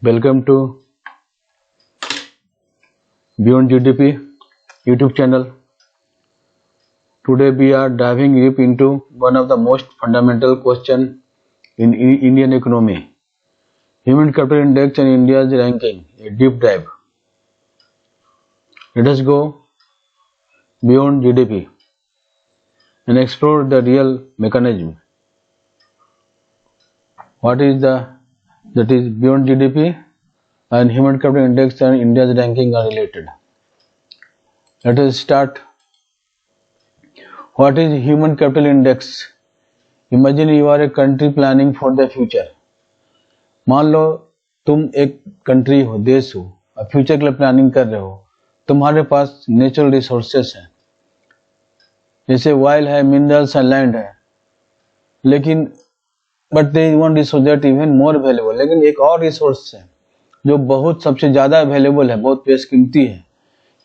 Welcome to Beyond GDP YouTube channel. Today we are diving deep into one of the most fundamental questions in Indian economy, Human Capital Index and India's ranking, a deep dive. Let us go beyond GDP and explore the real mechanism. What is that is beyond GDP and Human Capital Index and India's ranking are related. Let us start. What is Human Capital Index? Imagine you are a country planning for the future. मान लो तुम एक country हो, देश हो, और future के लिए planning कर रहे हो. तुम्हारे पास नेचुरल रिसोर्सेस हैं, जैसे ऑयल है, मिनरल्स है, लैंड है, लेकिन but they one resource that even more valuable. लेकिन एक और रिसोर्स है जो बहुत सबसे ज्यादा अवेलेबल है, बहुत बेशकीमती है.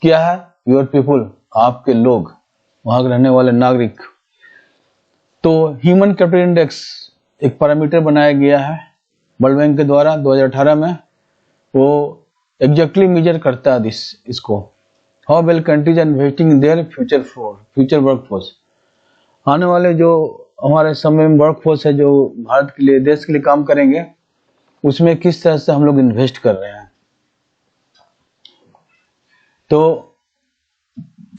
क्या है? योर पीपुल, आपके लोग, वहां रहने वाले नागरिक. तो ह्यूमन कैपिटल इंडेक्स एक पैरामीटर बनाया गया है वर्ल्ड बैंक के द्वारा 2018 में. वो एग्जैक्टली मेजर करता है इसको, how well countries are investing their future workforce. आने वाले जो हमारे समय में वर्कफोर्स है, जो भारत के लिए, देश के लिए काम करेंगे, उसमें किस तरह से हम लोग इन्वेस्ट कर रहे हैं. तो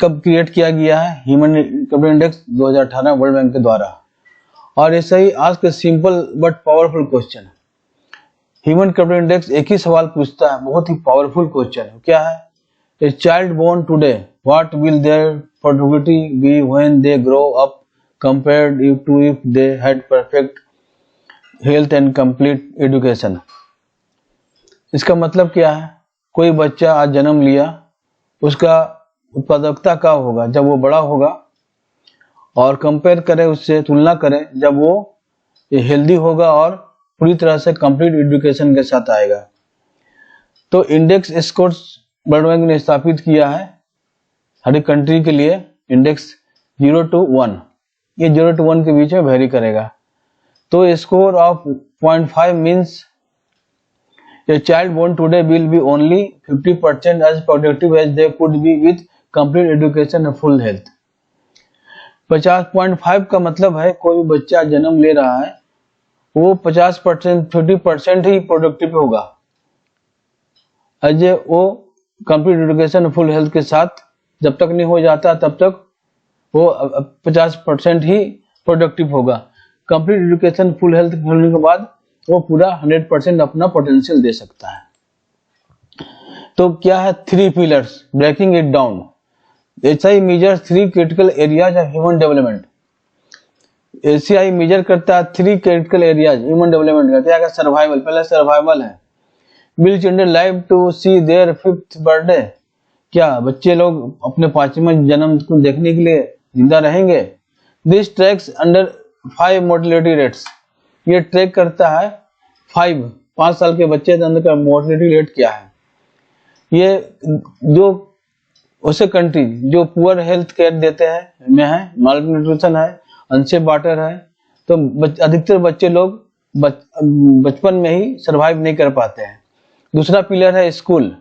कब क्रिएट किया गया है human capital index? 2018 world bank के द्वारा. और ऐसा ही आज का simple but powerful question, human capital index एक ही सवाल पूछता है, बहुत ही पावरफुल क्वेश्चन. क्या है? A child born today, what will their productivity be when they grow up compared to if they had perfect health and complete education. इसका मतलब क्या है? कोई बच्चा आज जन्म लिया, उसका उत्पादकता क्या होगा जब वो बड़ा होगा, और कंपेयर करें, उससे तुलना करें जब वो हेल्दी होगा और पूरी तरह से कंप्लीट एजुकेशन के साथ आएगा. तो इंडेक्स स्कोर्स वर्ल्ड बैंक ने स्थापित किया है हर एक कंट्री के लिए. इंडेक्स 0 to 1, ये 0 to 1 के बीच में वेरी करेगा. तो score of 0.5 means a child born today will be only 50% as productive as they could be with complete education and full health. 50.5 का मतलब है कोई भी बच्चा जन्म ले रहा है, वो 50%, 50% ही प्रोडक्टिव होगा अजय वो कंप्लीट एजुकेशन फुल हेल्थ के साथ जब तक नहीं हो जाता तब तक वो 50% ही प्रोडक्टिव होगा. कंप्लीट एजुकेशन फुल हेल्थ होने के बाद वो पूरा 100% अपना पोटेंशियल दे सकता है. तो क्या है? 3 pillars, breaking it down. HCI measure 3 critical areas of human development. HCI measure करता है 3 क्रिटिकल एरियाज ह्यूमन डेवलपमेंट का. क्या? सर्वाइवल, पहले सर्वाइवल है. Will children live to see their 5th birthday. क्या बच्चे लोग अपने 5वें जन्म को देखने के लिए जिंदा रहेंगे? This tracks under 5 mortality rates. ये ट्रैक करता है 5 साल के बच्चे के अंदर का मोर्टेलिटी रेट क्या है. ये जो उसे कंट्री जो पुअर हेल्थ केयर देते हैं में है, मालन्यूट्रिशन है, अनसेफ वाटर है, तो अधिकतर बच्चे लोग बचपन में ही सरवाइव नहीं कर पाते हैं. दूसरा पिलर है school.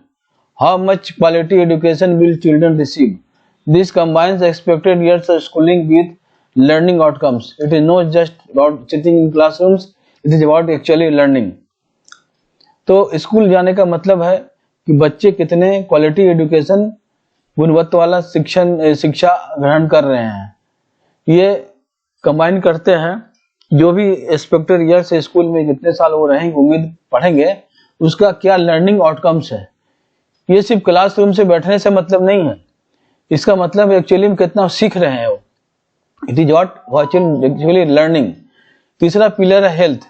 How much quality education will children receive. This combines expected years of schooling with learning outcomes. It is not just about sitting in classrooms, it is about actually learning. तो school जाने का मतलब है कि बच्चे कितने quality education, गुणवत्ता वाला शिक्षा ग्रहण कर रहे हैं. ये कंबाइन करते हैं जो भी एक्सपेक्टेड ईयर से स्कूल में कितने साल वो रहेंगे, उम्मीद पढ़ेंगे, उसका क्या लर्निंग आउटकम्स है. ये सिर्फ क्लासरूम से बैठने से मतलब नहीं है, इसका मतलब एक्चुअली में कितना सीख रहे हैं वो. It is what actually learning. तीसरा पिलर है health.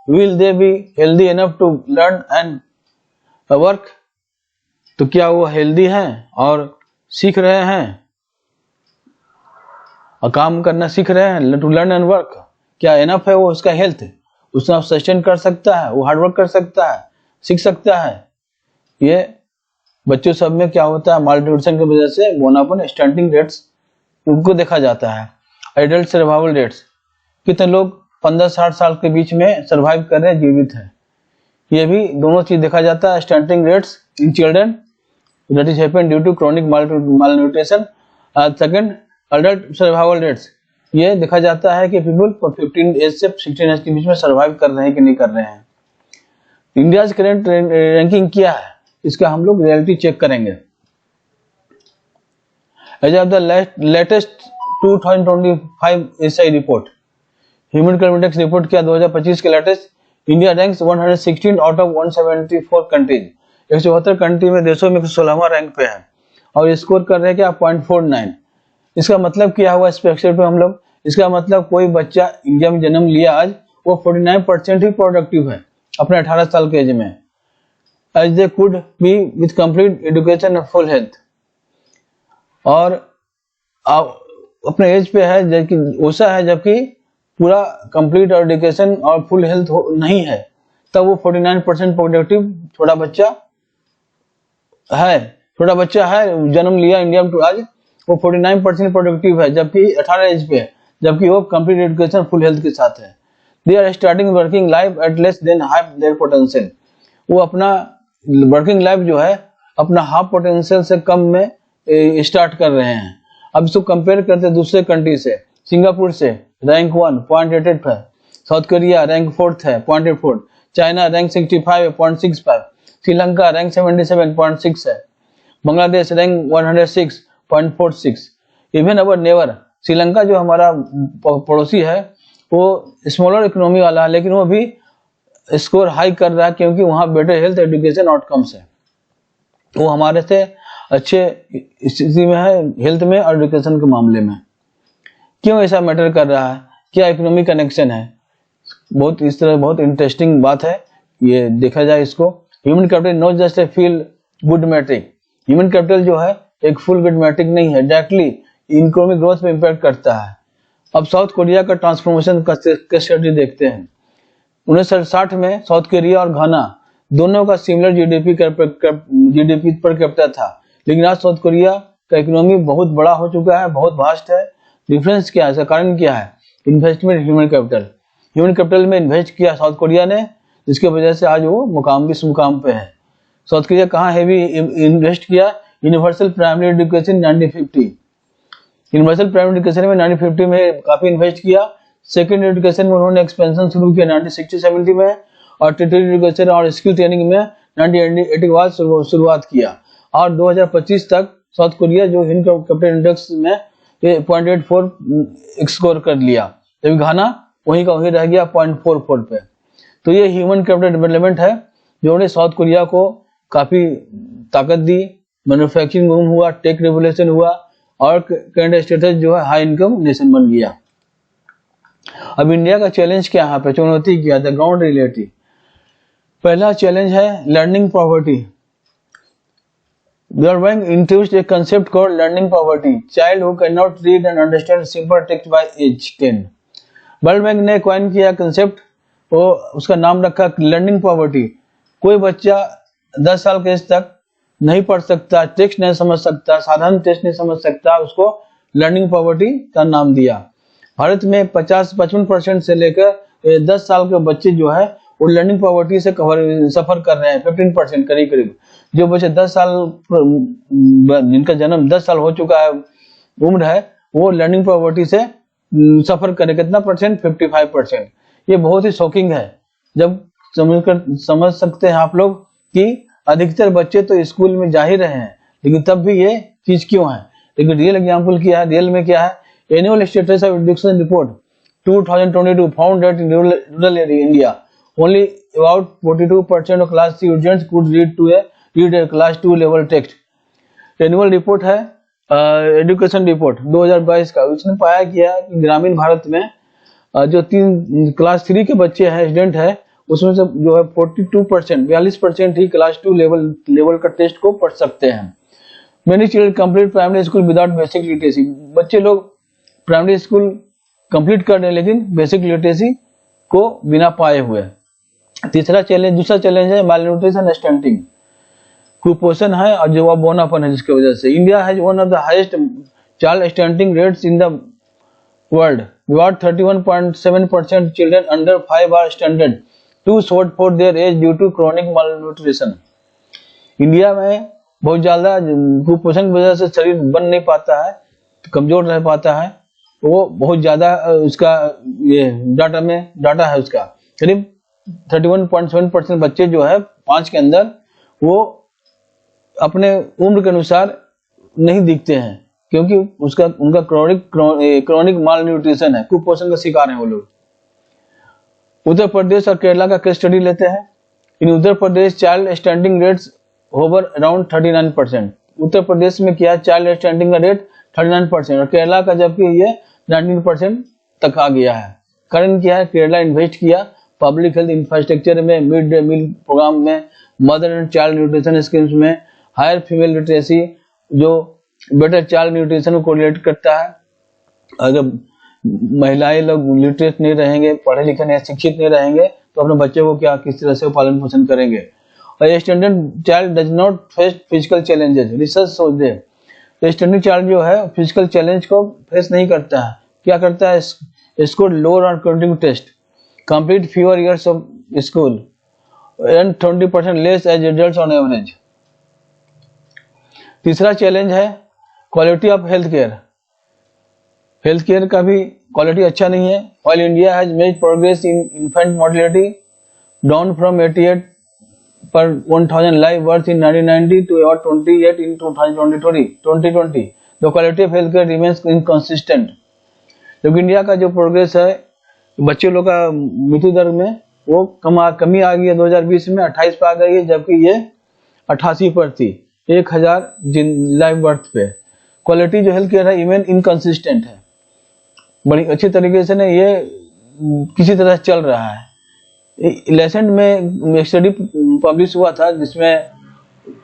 Will they be healthy enough to learn and work? तो क्या वो हेल्दी हैं और सीख रहे हैं और काम करना सीख रहे हैं? To learn and work. क्या इनफ है वो उसका हेल्थ? उसका सस्टेन कर सकता है, वो हार्डवर्क कर सकता है, सीख सकता है. ये बच्चों सब में क्या होता है, मालन्यूट्रिशन की वजह से बोनापन, स्टंटिंग रेट्स उनको देखा जाता है. एडल्ट सर्वाइवल रेट्स, कितने लोग 15-60 साल के बीच में सर्वाइव कर रहे हैं, जीवित हैं. ये भी दोनों चीज देखा जाता है, stunting rates in children that is happen due to chronic malnutrition। Second adult survival rates, ये देखा जाता है कि पीपल 15 एज से 16 एज के बीच में सर्वाइव कर रहे हैं कि नहीं कर रहे हैं। इंडिया करंट रैंकिंग क्या है, इसका हम लोग रियलिटी चेक करेंगे। As of the latest 2025 HCI report, human capital index report किया 2025 के latest, India ranks 116 out of 174 countries, 172 country में देशों में 116वां रैंक पे है और स्कोर कर रहे हैं क्या 0.49। इसका मतलब क्या हुआ इस पिक्चर पे हम लोग, इसका मतलब कोई बच्चा इंडिया में जन्म लिया आज, वो 49% ही प्रोडक्टिव है अपने 18 साल के एज में, age they could be with complete education और फुल हेल्थ। और अपने एज पे है जबकि ओसा है, जबकि पूरा कंप्लीट एजुकेशन और फुल हेल्थ नहीं है, तब वो 49% प्रोडक्टिव छोटा बच्चा है जन्म लिया इंडिया में आज, वो 49% प्रोडक्टिव है जबकि 18 एज पे है, जबकि वो कंप्लीट एजुकेशन फुल हेल्थ के साथ है। They are starting working life at less than half their potential, वो अपना वर्किंग लाइफ जो है अपना हाफ पोटेंशियल से कम में स्टार्ट कर रहे हैं। अब इसको कंपेयर करते हैं दूसरे कंट्री से, सिंगापुर से रैंक 1 0.88 है, साउथ कोरिया रैंक 4 है 0.84, चाइना रैंक 65 है 0.65, श्रीलंका रैंक 77.6 है, Bangladesh rank 106.46। Even our never, Sri Lanka जो हमारा पड़ोसी है वो स्मॉलर इकोनॉमी वाला है, लेकिन वो भी स्कोर हाई कर रहा है क्योंकि वहाँ बेटर हेल्थ एजुकेशन आउटकम्स है, वो हमारे से अच्छे स्थिति में है हेल्थ में और एजुकेशन के मामले में। क्यों ऐसा मैटर कर रहा है, क्या इकोनॉमिक कनेक्शन है, बहुत इस तरह बहुत इंटरेस्टिंग बात है, ये देखा जाए इसको। Human capital not just a feel good metric, human capital जो है एक फुल गुड मैट्रिक नहीं है, डायरेक्टली इकोनॉमिक ग्रोथ पे इम्पैक्ट करता है। अब साउथ कोरिया का ट्रांसफॉर्मेशन का स्टडी देखते हैं। 1960 में साउथ कोरिया और घाना दोनों का सिमिलर जीडीपी पर कैपिटा था, लेकिन आज साउथ कोरिया का इकोनॉमी बहुत बड़ा हो चुका है, बहुत वास्ट है। डिफरेंस क्या है, इसका कारण क्या है, इन्वेस्टमेंट ह्यूमन कैपिटल में इन्वेस्ट किया साउथ कोरिया ने, जिसकी वजह से आज वो इस मुकाम पे है। साउथ कोरिया कहाँ हैवी इन्वेस्ट किया, universal primary education 1950, universal primary education में 1950 में काफी इन्वेस्ट किया। सेकेंड एजुकेशन में उन्होंने एक्सपेंशन शुरू किया 1960-70 में, और टेरिटरी एजुकेशन और स्किल ट्रेनिंग में 1980 के बाद शुरुआत किया। और 2025 तक साउथ कोरिया जो ह्यूमन कैपिटल इंडेक्स में 0.84 स्कोर कर लिया, जबकि घाना वहीं का वहीं रह गया 0.44 पे। तो ये ह्यूमन कैपिटल डेवलपमेंट है जो ने साउथ कोरिया को काफी ताकत दी, मैन्युफैक्चरिंग बूम हुआ, टेक रेवोल्यूशन हुआ और करंट स्टेटस जो है हाई इनकम नेशन बन गया। अब इंडिया का चैलेंज क्या है, चुनौती क्या, द ग्राउंड रियलिटी। पहला चैलेंज है learning poverty. We are going to introduce a concept called learning poverty. Child who cannot read and understand simple text by age 10. World bank ने कॉइन किया concept, वो उसका नाम रखा लर्निंग पॉवर्टी। कोई बच्चा 10 साल के एज तक नहीं पढ़ सकता, टेक्स्ट नहीं समझ सकता, साधारण टेक्स्ट नहीं समझ सकता, उसको लर्निंग पॉवर्टी का नाम दिया। भारत में 55% से लेकर 10 साल के बच्चे जो है वो लर्निंग पॉवर्टी से सफर कर रहे हैं, 15% करीब। जो बच्चे 10 साल जिनका जन्म 10 साल हो चुका है उम्र है, वो लर्निंग पॉवर्टी से सफर करे, कितना परसेंट, 55%। ये बहुत ही शॉकिंग है जब समझ सकते हैं आप लोग कि अधिकतर बच्चे तो स्कूल में जा ही रहे हैं, लेकिन तब भी ये चीज क्यों है। लेकिन रियल एग्जाम्पल क्या है, रियल में क्या है, annual status of education report 2022 found that in rural India only about 42% of class 3 students could read a class 2 level text। Annual report है एजुकेशन रिपोर्ट 2022 का, उसने पाया किया कि ग्रामीण भारत में जो क्लास 3 के बच्चे हैं, स्टूडेंट है, उसमें से जो है 42% ही क्लास 2 लेवल का टेस्ट को पढ़ सकते हैं। Many children complete primary school without basic literacy। बच्चे लोग प्राइमरी स्कूल कंप्लीट कर रहे हैं लेकिन बेसिक लिटरेसी को बिना पाए हुए। दूसरा चैलेंज है malnutrition स्टंटिंग, कुपोषण है और जो बोनापन है, जिसकी वजह से India has one of the highest child stunting rates in the world. About 31.7% children under 5 are stunted। Too short for their age due to chronic malnutrition। India में बहुत ज्यादा कुपोषण की वजह से शरीर बन नहीं पाता है, कमजोर रह पाता है, वो बहुत ज्यादा उसका ये डाटा है उसका, करीब 31.7% बच्चे जो है 5 के अंदर वो अपने उम्र के अनुसार नहीं दिखते हैं, क्योंकि उनका क्रॉनिक माल न्यूट्रिशन है, कुपोषण का शिकार है वो लोग। उत्तर प्रदेश और केरला का केस स्टडी लेते हैं। In Uttar Pradesh child stunting rates hover around 39%। Uttar Pradesh में क्या चाइल्ड स्टैंडिंग का रेट 39% और केरला का जबकि ये 19% तक आ गया है। कारण क्या है? केरला इन्वेस्ट किया पब्लिक हेल्थ इंफ्रास्ट्रक्चर में, मिड डे मील प्रोग्राम में, mother and child nutrition schemes में, हायर फीमेल लिटरेसी जो बेटर चाइल्ड न्यूट्रिशन को कोरिलेट करता है। अगर महिलाएं लोग लिटरेट नहीं रहेंगे, पढ़े लिखे नहीं, शिक्षित नहीं रहेंगे, तो अपने बच्चों को क्या किस तरह से पालन पोषण करेंगे। और standard child does not face physical challenges. Research shows that standard child जो है फिजिकल चैलेंज को फेस नहीं करता है। क्या करता है? Score lower on counting test, complete fewer years of school and 20% less as adults on average. तीसरा चैलेंज है quality of health care. Health care का भी क्वालिटी अच्छा नहीं है। While India has made progress in infant mortality down from 88 per 1000 live births in 1990 to about 28 in 2020, the quality of healthcare remains inconsistent। क्योंकि India का जो progress है बच्चे लोग का मृत्यु दर में वो कमी आ गई है। 2020 में 28 पे आ गई है, जबकि ये 88 पर थी 1000 लाइव बर्थ पे। क्वालिटी जो हेल्थ केयर है इवन इनकंसिस्टेंट है, बड़ी अच्छी तरीके से नहीं ये किसी तरह चल रहा है। लेसेंट में एक स्टडी पब्लिश हुआ था जिसमें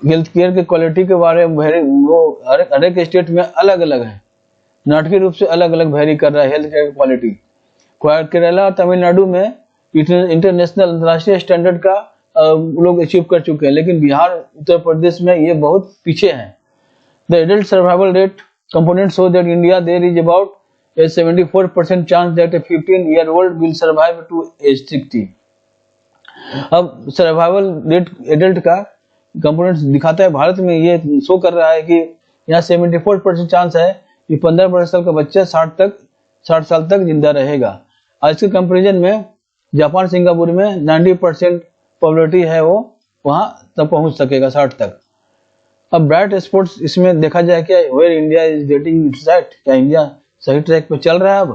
हेल्थ केयर के क्वालिटी के बारे में वो हर एक स्टेट में अलग अलग है, नाटकीय रूप से अलग अलग वेरी कर रहा है हेल्थ केयर क्वालिटी। केरला और तमिलनाडु में इंटरनेशनल अंतर्राष्ट्रीय स्टैंडर्ड का लोग अचीव कर चुके हैं, लेकिन बिहार उत्तर प्रदेश में ये बहुत पीछे है। The adult survival rate component show that India there is about a 74% chance that a 15-year-old will survive to age 60। अब सर्वाइवल रेट एडल्ट का कंपोनेंट दिखाता है, भारत में ये शो कर रहा है कि यहाँ 74% चांस है कि 15 साल का बच्चा 60 साल तक जिंदा रहेगा। आज के कंपेरिजन में जापान सिंगापुर में 90% प्रोबेबिलिटी है वो वहां तक पहुंच सकेगा 60 तक। अब ब्राइट स्पॉट्स इसमें देखा जाए क्या where India is getting its right, क्या इंडिया सही ट्रैक पे चल रहा है। अब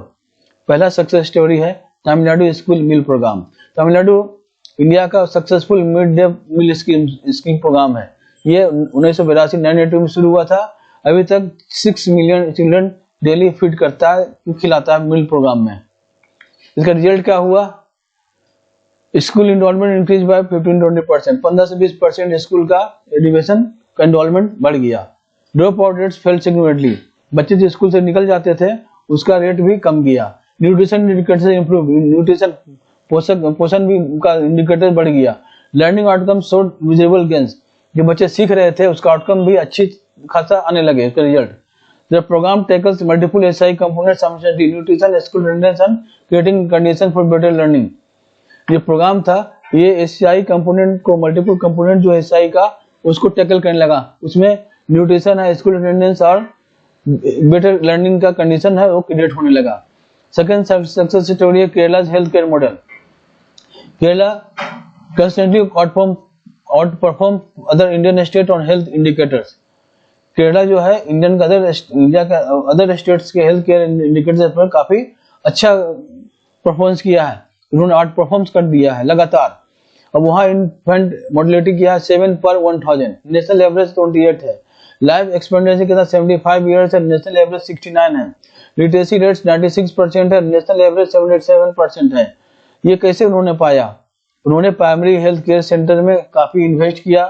पहला सक्सेस स्टोरी है Tamil Nadu school meal program. Tamil Nadu India का successful mid day meal scheme program है। ये 1982 में शुरू हुआ था। अभी तक 6 मिलियन चिल्ड्रन डेली फीड करता है, खिलाता है मील प्रोग्राम में। इसका रिजल्ट क्या हुआ? स्कूल इनरोलमेंट इंक्रीज बाय 15-20%, 15 से 20% स्कूल का एजुकेशन का इनरोलमेंट बढ़ गया। Drop out rates fail significantly, बच्चे जो स्कूल से निकल जाते थे उसका रेट भी कम गया। न्यूट्रिशन इंडिकेटर इंप्रूव, न्यूट्रिशन पोषण भी का इंडिकेटर बढ़ गया। Learning outcome showed visible gains, जो बच्चे सीख रहे थे उसका आउटकम भी अच्छी खासा आने लगे उसका result. The programme tackles multiple SI components समझती nutrition school readiness creating condition for better learning. ये प्रोग्राम था, ये एसआई कंपोनेंट को मल्टीपल कंपोनेंट जो एसआई का उसको टैकल करने लगा। उसमें न्यूट्रिशन है, स्कूल अटेंडेंस और बेटर लर्निंग का कंडीशन है वो क्रिएट होने लगा। सेकंड सक्सेस स्टोरी है Kerala health care model. Kerala constantly outperform other Indian state on health indicators. Kerala जो है इंडिया का अदर स्टेट्स के हेल्थ केयर इंडिकेटर्स पर काफी अच्छा परफॉर्मेंस किया है, उन्होंने आउट परफॉर्म कर दिया है लगातार। अब वहाँ इन्फेंट मोर्टेलिटी किया 7 per 1000, नेशनल एवरेज 28 है। लाइफ एक्सपेक्टेंसी के साथ 75 ईयर्स है, नेशनल एवरेज 69 है। लिटरेसी रेट्स 96% है, नेशनल एवरेज 77% है। ये कैसे उन्होंने पाया? उन्होंने प्राइमरी हेल्थ केयर सेंटर में काफी इन्वेस्ट किया,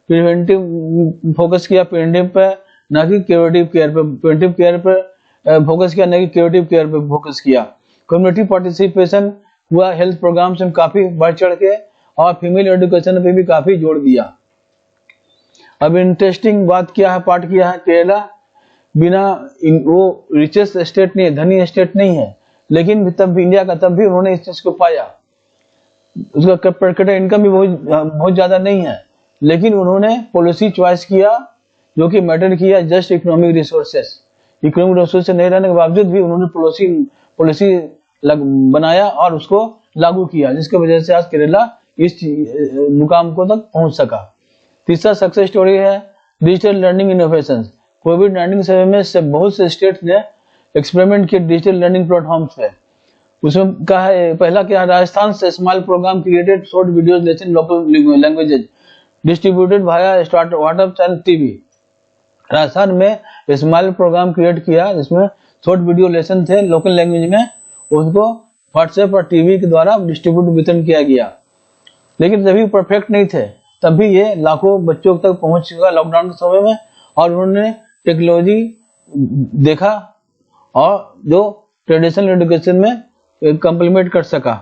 प्रिवेंटिव फोकस किया प्रिवेंटिव पे ना कि क्यूरेटिव केयर पे, प्रिवेंटिव केयर पे फोकस किया ना कि क्यूरेटिव केयर पे फोकस किया। कम्युनिटी पार्टिसिपेशन हुआ हेल्थ प्रोग्राम में काफी बढ़ चढ़ के, और फीमेल एजुकेशन पे भी काफी जोर दिया। अब इंटरेस्टिंग बात क्या है, पार्ट किया है, केरला बिना वो रिचेस्ट स्टेट नहीं है, धनी स्टेट नहीं है, लेकिन तब भी इंडिया का तब भी उन्होंने इस चीज को पाया। उसका पर कैपिटा इनकम भी बहुत ज्यादा नहीं है, लेकिन उन्होंने पॉलिसी चॉइस किया जो कि मैटर किया just economic resources. Economic resources नहीं रहने के बावजूद भी उन्होंने पॉलिसी बनाया और उसको लागू किया, जिसकी वजह से आज केरला इस मुकाम को तक पहुंच सका। तीसरा सक्सेस स्टोरी है डिजिटल लर्निंग इनोवेशन। कोविड-19 समय में से बहुत से स्टेट ने एक्सपेरिमेंट किए डिजिटल लर्निंग प्लेटफॉर्म्स पे। उसमें कहा है, पहला क्या, राजस्थान से small program created short videos lesson local languages distributed via startups and TV. Rajasthan में स्मॉल प्रोग्राम क्रिएट किया जिसमें शॉर्ट वीडियो लेसन थे लोकल लैंग्वेज में, उसको व्हाट्सएप और टीवी के द्वारा डिस्ट्रीब्यूट वितरण किया गया। लेकिन सभी परफेक्ट नहीं थे, तब भी ये लाखों बच्चों तक पहुंच चुका लॉकडाउन के समय में, और उन्होंने टेक्नोलॉजी देखा और जो ट्रेडिशनल एजुकेशन में कंप्लीमेंट कर सका।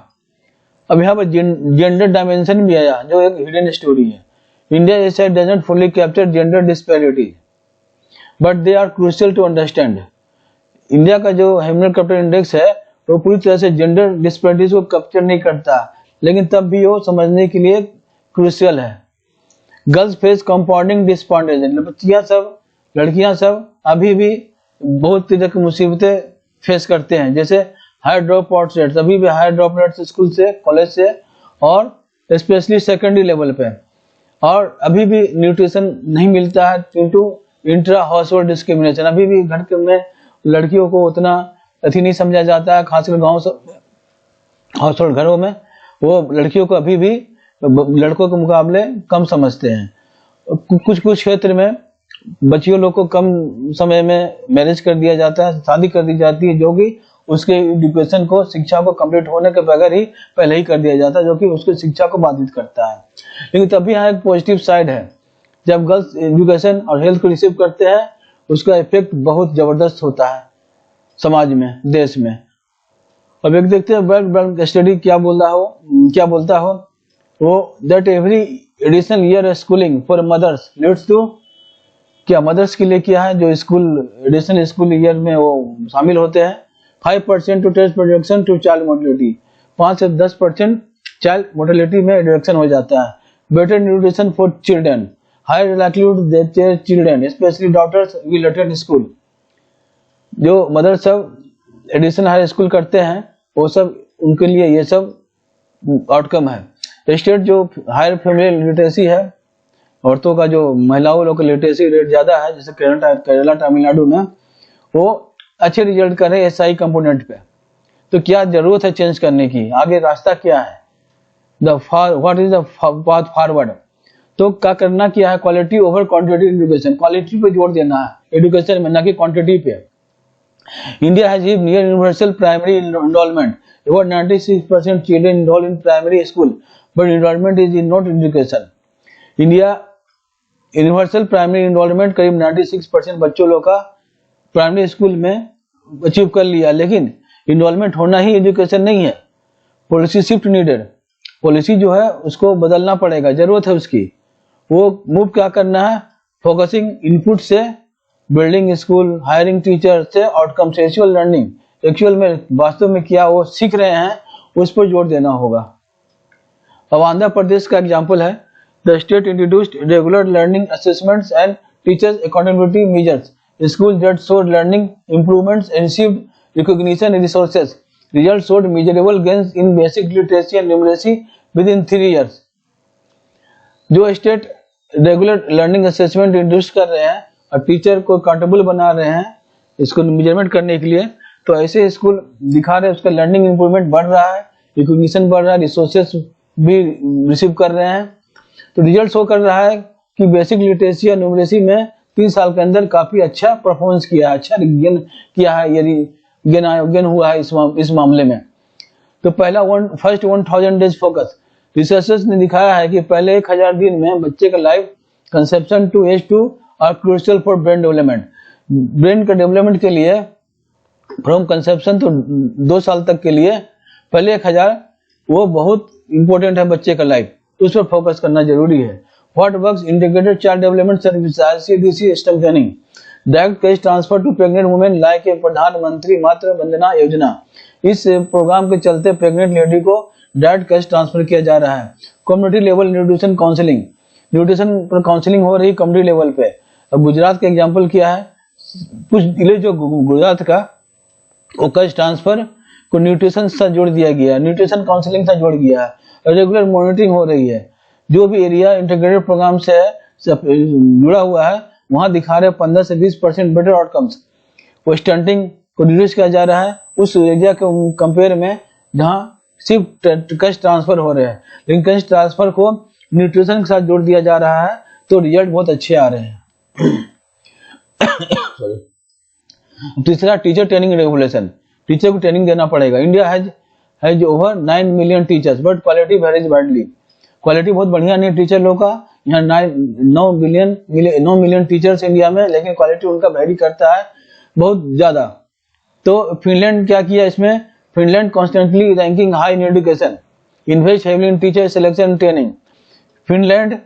अब यहाँ पर जेंडर डायमेंशन भी आया जो एक हिडन स्टोरी है। India is does not fully capture gender disparity but they are crucial to understand. India का जो ह्यूमन कैपिटल इंडेक्स है वो पूरी तरह से जेंडर डिस्पैरिटीज को कैप्चर नहीं करता, लेकिन तब भी वो समझने के लिए क्रूशियल है। गर्ल्स फेस कंपाउंडिंग डिसअपॉइंटेड, लड़कियां सब अभी भी बहुत तरह की मुसीबतें फेस करते हैं, जैसे हाई ड्रॉप आउट रेट्स, अभी भी हाई ड्रॉप रेट्स स्कूल से, कॉलेज से और स्पेशली सेकेंडरी लेवल पे, और अभी भी न्यूट्रिशन नहीं मिलता है due to intra household discrimination. अभी भी घर के में लड़कियों को उतना अति नहीं समझा जाता है, खासकर गाँव हाउसहोल्ड घरों में वो लड़कियों को अभी भी लड़कों के मुकाबले कम समझते हैं। कुछ क्षेत्र में बच्चियों लोग को कम समय में मैरिज कर दिया जाता है, शादी कर दी जाती है, जो कि उसके एजुकेशन को, शिक्षा को कंप्लीट होने के बगैर ही पहले ही कर दिया जाता है, जो कि उसकी शिक्षा को बाधित करता है। लेकिन तभी यहाँ एक पॉजिटिव साइड है, जब गर्ल्स एजुकेशन और हेल्थ को रिसीव करते हैं उसका इफेक्ट बहुत जबरदस्त होता है समाज में, देश में। अब एक देखते हैं वर्ल्ड बैंक स्टडी क्या बोलता हो वो, that every additional year schooling for mothers leads to, क्या मदर्स के लिए क्या है जो स्कूल एडिशनल स्कूल ईयर में वो शामिल होते हैं, 5% to test production to child mortality, 5 से 10% चाइल्ड मोर्टेलिटी में रिडक्शन हो जाता है। Better nutrition for children, higher likelihood that their children especially daughters will attend school. जो मदर सब एडिशनल हाई स्कूल करते हैं वो सब, उनके लिए ये सब आउटकम है। स्टेट जो हायर फीमेल लिटरेसी है, औरतों का जो महिलाओं लोग का लिटरेसी रेट ज्यादा है, जैसे केरला तमिलनाडु में, वो अच्छे रिजल्ट कर रहे हैं एसआई कंपोनेंट पे। तो क्या जरूरत है चेंज करने की, आगे रास्ता क्या है, what is the path forward. तो क्या करना क्या है, quality over quantity education, quality पे जोर देना है एजुकेशन में, ना कि क्वांटिटी पे। India has near universal primary enrolment, about 96% children enroll in primary school, but enrollment is not education. India universal primary enrolment करीब 96% बच्चों लोग का प्राइमरी स्कूल में अचीव कर लिया, लेकिन इनरोलमेंट होना ही एजुकेशन नहीं है। पॉलिसी शिफ्ट नीडेड, पॉलिसी जो है उसको बदलना पड़ेगा, जरूरत है उसकी। वो मूव क्या करना है, फोकसिंग इनपुट से, बिल्डिंग स्कूल, हायरिंग टीचर से, आउटकम से, एक्चुअल लर्निंग, एक्चुअल में वास्तव में क्या वो सीख रहे हैं उस पर जोर देना होगा। अब आंध्र प्रदेश का एग्जाम्पल है, the state introduced regular learning assessments and teachers accountability measures, school that showed learning improvements received recognition and resources, result showed measurable gains in basic literacy and numeracy with in 3 years। जो state regular learning assessment introduce कर रहे हैं और teacher को accountable बना रहे हैं इसको मेजरमेंट करने के लिए, तो ऐसे स्कूल दिखा रहे हैं उसका लर्निंग इंप्रूवमेंट बढ़ रहा है, रिकॉग्निशन बढ़ रहा है, रिसोर्सेस भी रिसीव कर रहे हैं। तो रिजल्ट शो कर रहा है कि बेसिक लिटरेसी और न्यूमरेसी में 3 साल के अंदर काफी अच्छा परफॉर्मेंस किया है, अच्छा गेन किया है, यदि गेन हुआ है इस मामले में। तो पहला फर्स्ट 1000 डेज फोकस, रिसर्चर्स ने दिखाया है कि पहले 1000 दिन में बच्चे का life conception to age 2 are crucial for brain development. Brain का डेवलपमेंट के लिए फ्रॉम कंसेप्शन तो 2 साल तक के लिए पहले 1000 वो बहुत इंपॉर्टेंट है बच्चे का लाइफ, तो उस पर फोकस करना जरूरी है। What works integrated child development service ICDC strengthening, direct cash transfer to pregnant women like a Pradhan Mantri Matru Vandana Yojana. इस प्रोग्राम के चलते प्रेग्नेंट लेडी को डायरेक्ट कैश ट्रांसफर किया जा रहा है। Community level nutrition counselling, nutrition पर काउंसलिंग हो रही कम्युनिटी लेवल पे। अब गुजरात का एग्जाम्पल क्या है, कुछ जिले जो गुजरात का वो कैश ट्रांसफर को न्यूट्रिशन से जोड़ दिया गया, न्यूट्रिशन काउंसलिंग से जोड़ दिया है। रेगुलर मॉनिटरिंग हो रही है, जो भी एरिया इंटीग्रेटेड प्रोग्राम से जुड़ा हुआ है वहां दिखा रहे 15 से 20% बेटर आउटकम्स। वो स्टंटिंग को रिड्यूस किया जा रहा है उस एरिया के कंपेयर में जहां सिर्फ कैश ट्रांसफर हो रहे हैं, लेकिन कैश ट्रांसफर को न्यूट्रिशन के साथ जोड़ दिया जा रहा है तो रिजल्ट बहुत अच्छे आ रहे हैं। तीसरा, टीचर ट्रेनिंग रेगुलेशन, टीचर को ट्रेनिंग देना पड़ेगा। India has over 9 million teachers but quality varies widely. Quality बहुत बढ़िया नहीं टीचर लोग का, यहाँ 9 मिलियन टीचर्स इंडिया में, लेकिन क्वालिटी उनका वेरी करता है बहुत ज्यादा। तो फिनलैंड क्या किया इसमें, Finland constantly ranking high in education, invest heavily in teacher selection training. Finland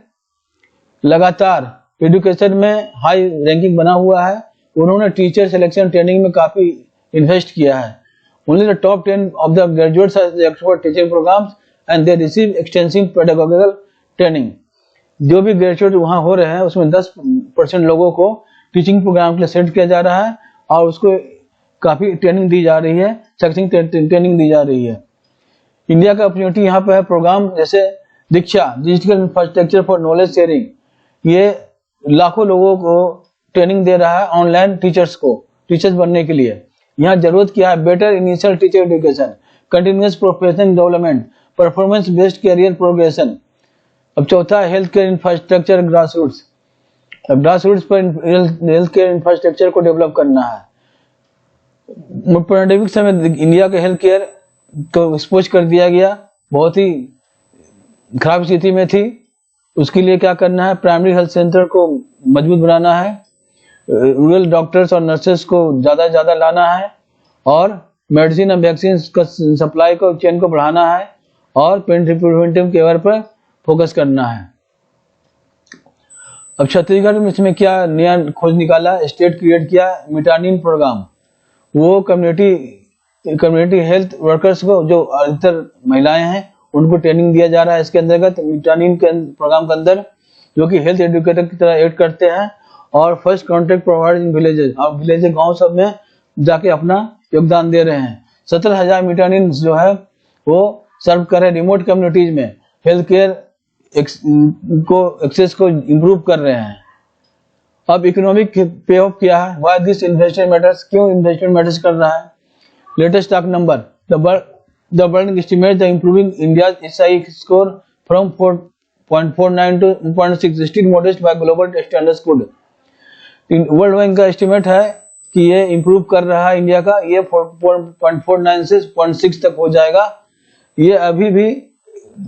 लगातार एजुकेशन में हाई रैंकिंग बना हुआ है, उन्होंने टीचर सिलेक्शन ट्रेनिंग में काफी इन्वेस्ट किया है। Only the top 10 of the graduates are selected for teaching programmes and they receive extensive pedagogical training. जो भी ग्रेजुएट वहां हो रहे हैं उसमें 10% लोगों को टीचिंग प्रोग्राम के लिए सेलेक्ट किया जा रहा है और उसको काफी ट्रेनिंग दी जा रही है, सक्सेसिंग ट्रेनिंग दी जा रही है। इंडिया का अपॉर्चुनिटी यहाँ पे है प्रोग्राम जैसे Diksha, digital infrastructure for knowledge sharing, ये लाखों लोगों को ट्रेनिंग दे रहा है ऑनलाइन टीचर्स बनने के लिए। यहाँ जरूरत क्या है, better initial teacher education, continuous professional development, performance based career progression. अब चौथा, हेल्थ केयर इंफ्रास्ट्रक्चर ग्रासरूट्स। अब ग्रासरूट्स पर हेल्थ केयर इंफ्रास्ट्रक्चर को डेवलप करना है। पैंडेमिक समय इंडिया के हेल्थ केयर को एक्सपोज कर दिया गया, बहुत ही खराब स्थिति में थी। उसके लिए क्या करना है, प्राइमरी हेल्थ सेंटर को मजबूत बनाना है, रूरल डॉक्टर्स और नर्सेस को ज्यादा लाना है और मेडिसिन और वैक्सीन का सप्लाई को चेन को बढ़ाना है और प्रिवेंटिव केयर पर फोकस करना है। अब छत्तीसगढ़ में इसमें क्या नया खोज निकाला, स्टेट क्रिएट किया मिटानिन प्रोग्राम। वो कम्युनिटी हेल्थ वर्कर्स को जो अधिकतर महिलाएं हैं उनको ट्रेनिंग दिया जा रहा है इसके अंतर्गत मिटानिन के प्रोग्राम के अंदर, जो कि हेल्थ एजुकेटर की तरह एड करते हैं और first contact provide in villages, और विलेज गांव सब में जाके अपना योगदान दे रहे हैं। 17,000 मिटानिन जो है वो सर्व कर रहे हैं रिमोट कम्युनिटीज में, हेल्थ केयर एक्सेस को इम्प्रूव कर रहे हैं। अब इकोनॉमिक पे ऑफ क्या है, व्हाई दिस इन्वेस्टमेंट मैटर्स, क्यों इन्वेस्टमेंट मैटर्स कर रहा है। Latest stock number, the world estimate the improving India SI score from 4.49 to 0.6, still modest by global standards good. World bank का एस्टिमेट है कि ये इंप्रूव कर रहा है इंडिया का, ये 4.49 से 0.6 तक हो जाएगा। ये अभी भी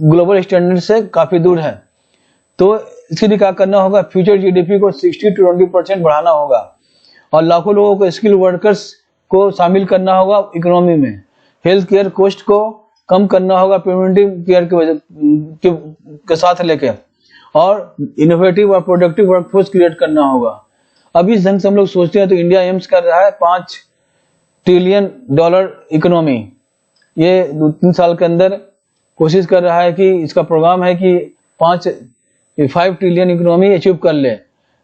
ग्लोबल स्टैंडर्ड से काफी दूर है। तो इसके लिए क्या करना होगा, फ्यूचर जीडीपी को 60 to 20% बढ़ाना होगा और लाखों लोगों को स्किल वर्कर्स को शामिल करना होगा इकोनॉमी में। हेल्थ केयर कॉस्ट को कम करना होगा प्रिवेंटिव केयर के साथ लेकर, और इनोवेटिव और प्रोडक्टिव वर्कफोर्स क्रिएट करना होगा। अभी इस ढंग से हम लोग सोचते हैं तो इंडिया एम्स कर रहा है $5 ट्रिलियन इकोनॉमी। ये 2-3 साल के अंदर कोशिश कर रहा है कि इसका प्रोग्राम है कि 5 ट्रिलियन इकोनॉमी अचीव कर ले,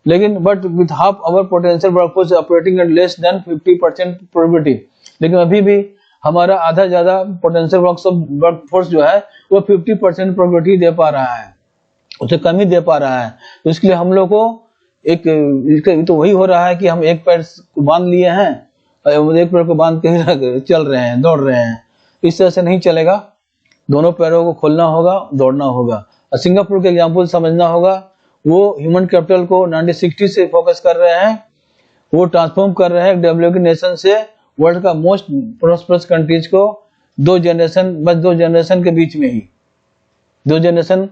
लेकिन but with half hour potential workforce operating eight less then 50% probability. लेकिन अभी भी हमारा आधा ज्यादा पोटेंशियल वर्कफोर्स जो है वो 50% प्रोबेबिलिटी दे पा रहा है, उसे कम ही दे पा रहा है। तो इसके लिए हम लोग को एक तो वही हो रहा है कि हम एक पैर को बांध लिए हैं और एक पैर को बांध के चल रहे हैं, दौड़ रहे हैं। इस तरह से नहीं चलेगा, दोनों पैरों को खोलना होगा, दौड़ना होगा। और सिंगापुर के एग्जाम्पल समझना होगा, वो ह्यूमन कैपिटल को 1960 से फोकस कर रहे हैं, वो ट्रांसफॉर्म कर रहे हैं डेवलपिंग नेशन से वर्ल्ड का मोस्ट प्रोस्परस कंट्रीज को। 2 जनरेशन के बीच में ही 2 जनरेशन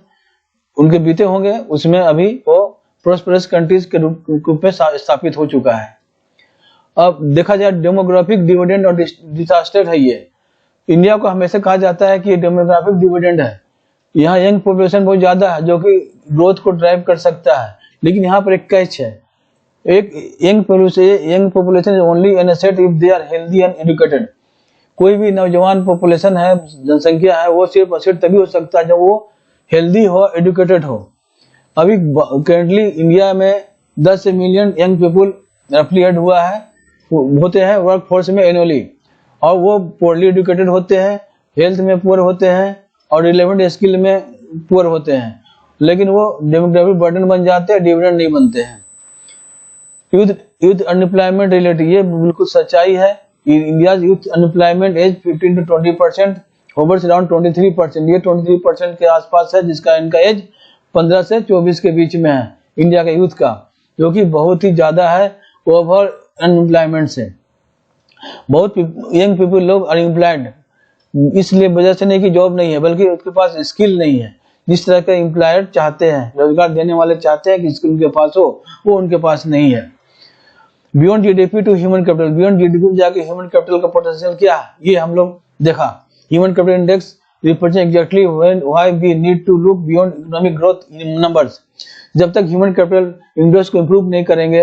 उनके बीते होंगे, उसमें अभी वो प्रोस्परस कंट्रीज के रूप में स्थापित हो चुका है। अब देखा जाए डेमोग्राफिक डिविडेंड और डिजास्टर है ये। इंडिया को हमेशा कहा जाता है कि डेमोग्राफिक डिविडेंड है, यहाँ यंग पॉपुलेशन बहुत ज्यादा है जो कि ग्रोथ को ड्राइव कर सकता है, लेकिन यहाँ पर एक कैच है, एक young population is only an asset if they are healthy and educated. कोई भी नौजवान पॉपुलेशन है, जनसंख्या है, वो सिर्फ और सिर्फ तभी हो सकता है जब वो हेल्दी हो, एजुकेटेड हो। अभी करेंटली इंडिया में 10 मिलियन यंग पीपुल रफली ऐड हुआ है, होते हैं वर्क फोर्स में एनुअली, और वो पोरली एजुकेटेड होते हैं, हेल्थ में पुअर होते हैं और रिलेवेंट स्किल में पुअर होते हैं, लेकिन वो डेमोग्राफिक बर्डन बन जाते हैं, डिविडेंड नहीं बनते हैं। यूथ अनएम्प्लॉयमेंट रिलेटेड, ये बिल्कुल सच्चाई है। India youth unemployment age 15 to 20% hovers around 23%, ये 23% के आसपास है, जिसका इनका एज 15 से 24 के बीच में है इंडिया के यूथ का, जो कि बहुत ही ज्यादा है ओवर अनएम्प्लॉयमेंट से। बहुत यंग पीपल लोग अनएम्प्लॉयड इसलिए वजह से नहीं कि जॉब नहीं है, बल्कि उसके पास स्किल नहीं है। जिस तरह के एम्प्लॉयर चाहते हैं, रोजगार देने वाले चाहते हैं कि स्किल उनके पास हो, वो उनके पास नहीं है। Beyond GDP to human capital, beyond GDP जाके ह्यूमन कैपिटल का पोटेंशियल क्या है, ये हम लोग देखा। Human capital index represent exactly why we need to look beyond economic growth in numbers. जब तक ह्यूमन कैपिटल इंडेक्स को इंप्रूव नहीं करेंगे,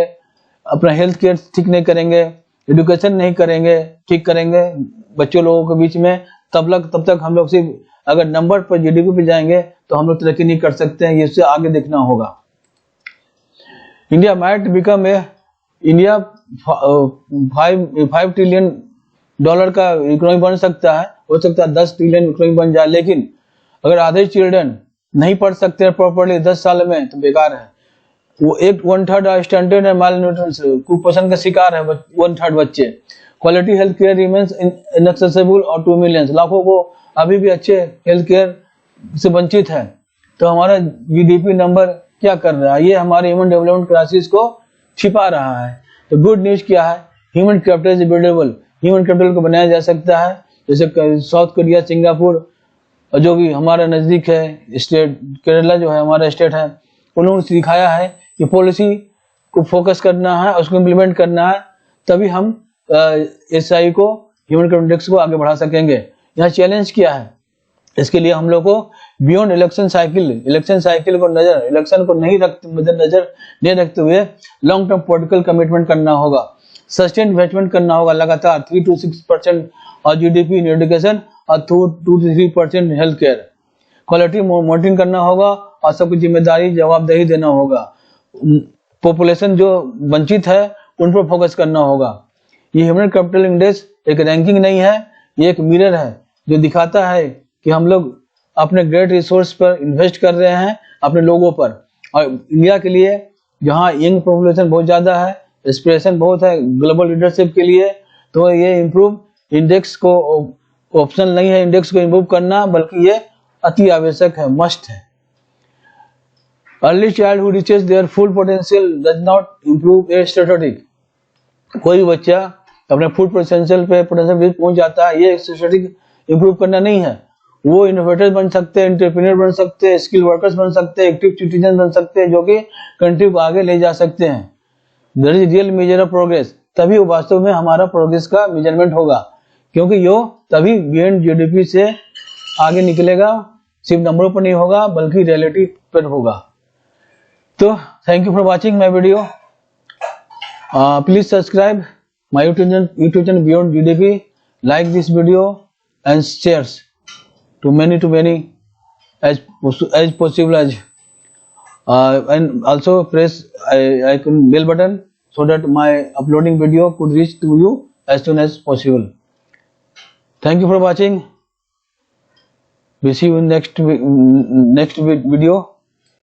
अपना हेल्थ केयर ठीक नहीं करेंगे, एजुकेशन नहीं करेंगे, ठीक करेंगे बच्चों लोगों के बीच में, तब तक हम लोग सिर्फ अगर नंबर पर जीडीपी पे जाएंगे तो हम लोग तरक्की नहीं कर सकते हैं। इससे आगे देखना होगा। India might become a India 5 trillion dollar का इकोनॉमी बन सकता है, हो सकता है 10 ट्रिलियन इकोनॉमी बन जाए, लेकिन अगर आधे चिल्ड्रन नहीं पढ़ सकते प्रॉपर्ली 10 साल में तो बेकार है। वो 1/3 स्टंटेड एंड माल न्यूट्रिशन, कुपोषण का शिकार है 1/3 बच्चे। Quality health care remains inaccessible और 2 मिलियन, लाखों को अभी भी अच्छे हेल्थ केयर से वंचित है। तो हमारा जीडीपी नंबर क्या कर रहा है, ये हमारे ह्यूमन डेवलपमेंट क्राइसिस को छिपा रहा है। तो गुड न्यूज क्या है, human capital is buildable, human capital को बनाया जा सकता है। जैसे साउथ कोरिया, सिंगापुर, जो भी हमारा नजदीक है स्टेट, केरला जो है हमारा स्टेट है, उन्होंने सिखाया है कि पॉलिसी को फोकस करना है, उसको इम्प्लीमेंट करना है, तभी हम एसआई को, ह्यूमन कैपिटल इंडेक्स को आगे बढ़ा सकेंगे। यहाँ चैलेंज क्या है, इसके लिए हम लोग को बियॉन्ड इलेक्शन साइकिल को इलेक्शन को नहीं रखते हुए लॉन्ग टर्म पॉलिटिकल कमिटमेंट करना होगा, सस्टेन इन्वेस्टमेंट करना होगा लगातार 3 to 6% और जीडीपी इन एजुकेशन और 2 to 3% health care, quality monitoring करना होगा और सबको जिम्मेदारी जवाबदेही देना होगा। पॉपुलेशन जो वंचित है उन पर फोकस करना होगा। ये ह्यूमन कैपिटल इंडेक्स एक रैंकिंग नहीं है, ये एक मिरर है जो दिखाता है कि हम लोग अपने ग्रेट रिसोर्स पर इन्वेस्ट कर रहे हैं, अपने लोगों पर। और इंडिया के लिए जहाँ यंग पॉपुलेशन बहुत ज्यादा है, एस्पिरेशन बहुत है ग्लोबल लीडरशिप के लिए, तो ये इम्प्रूव इंडेक्स को ऑप्शन नहीं है, इंडेक्स को इम्प्रूव करना, बल्कि ये अति आवश्यक है, मस्ट है। Early child who reaches there full potential does not improve A statistic. कोई भी बच्चा अपने फुल पोटेंशियल पे पहुंच जाता है, ये स्टैटिस्टिक इम्प्रूव करना नहीं है। वो इनोवेटर बन सकते हैं, एंटरप्रेन्योर बन सकते हैं, स्किल वर्कर्स बन सकते हैं, एक्टिव सिटीजन बन सकते हैं, जो कि कंट्री को आगे ले जा सकते हैं। That is real measure of progress, तभी वो वास्तव में हमारा प्रोग्रेस का मेजरमेंट होगा, क्योंकि यो तभी बियॉन्ड जीडीपी से आगे निकलेगा, सिर्फ नंबरों पर नहीं होगा बल्कि रियलिटी पर होगा। तो thank you for watching my video. Please subscribe my YouTube channel beyond GDP, like this video and shares to many as possible as and also press icon bell button so that my uploading video could reach to you as soon as possible. Thank you for watching. We see you in next video.